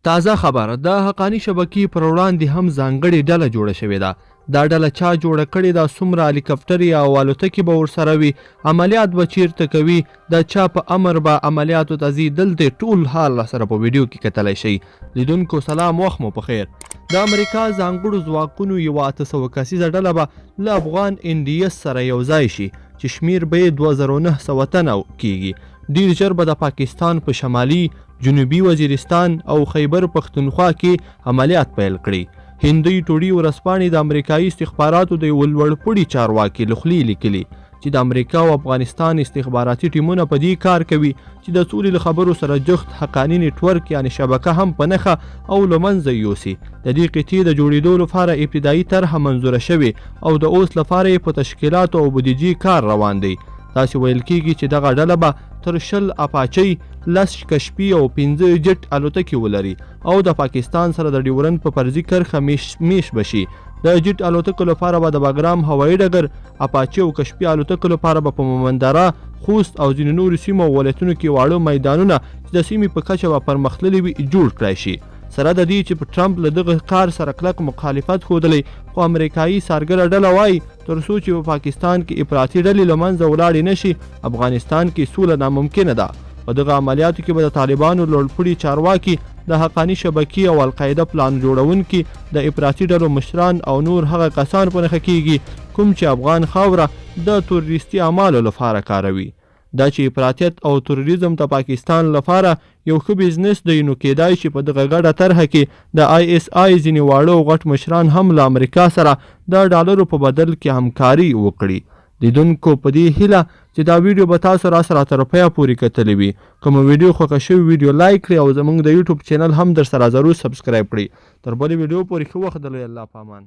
تازه خبر د حقانی شبکې پر وړاندې هم ځانګړې ډله جوړه شوې ده. دا ډله چا جوړه کړې ده، څومره هلیکاپټرې او الوتکې به ورسره وي، عملیات به چیرته کوي، د چا په امر به عملیاتو ته ځي، دلته ټول حال سره په ویډیو کې کتلی شئ. لیدونکو سلام، وخت مو په خیر. د امریکا ځانګړو ځواکونو یوه 800 کسیزه ډله به له افغان NDS سره یو ځای شي چې شمیر به یې 2900 تنه کیږي. ډیر ژر به د پاکستان په شمالي، جنوبي وزیرستان او خیبر پښتونخوا کې عملیات پیل کړي. هندي ټوډي ورځپاڼې د امریکایي استخباراتو د یوه لوړپوړي چارواکي له خولې لیکلي چې د امریکا او افغانستان استخباراتي ټیمونه په دې کار کوي چې د سولې له خبرو سره جفت حقاني نیټورک یعنې شبکه هم په نښه او له منځه یوسي. د دې قطعې د جوړېدو لپاره ابتدایي طرحه منظوره شوې او د اوس لپاره یې په تشکیلاتو او بودیجې کار روان دی. تاسې ویل کېږي چې دغه ډله به تر 10 اپاچۍ، 10 کشپي او 15 جټ الوتکې ولري او د پاکستان سره د ډیورند په فرضي کرښه میش بشي. د جټ الوتکو لپاره به د باګرام هوایي ډګر، اپاچي او کشپي الوتکو لپاره به په مومندره، خوست او ځینو نورو سیمو او ولایتونو کې واړه میدانونه چې د سیمې په کچه به پرمختللي وي جوړ کړای شي. سره د دې چې په ټرمپ له دغه کار سره کلک مخالفت ښودلی، خو امریکایي سارګره ډله وایي تر څو چې په پاکستان کې افراطي ډلې له منځه ولاړې نه شي، افغانستان کې سوله ناممکنه ده. په دغه عملیاتو کې به د طالبانو لوړپوړي چارواکي، د حقاني شبکې او القاعده پلان جوړونکي، د افراطي ډلو مشران او نور هغه کسان په نښه کېږي کوم چې افغان خاوره د تروریستي اعمالو لپاره کاروي. دا چې افراطیت او تروریزم د پاکستان لپاره یو ښه بزنس دی، نو کېدای شي په دغه ګډه طرحه کې د ISI ځینې واړه او غټ مشران هم له امریکا سره د ډالرو په بدل کې همکاري وکړي. لیدونکو په دې هیله چې دا ویډیو به تاسو را سره تر پایه پورې کتلی وي. کومه ویډیو خوښه شوې ویډیو لایک کړئ او زموږ د یوټیوب چینل هم در سره ضرور سبسکرایب کړئ. تر بلې ویډیو پورې ښه وخت درلودی. الله پامان.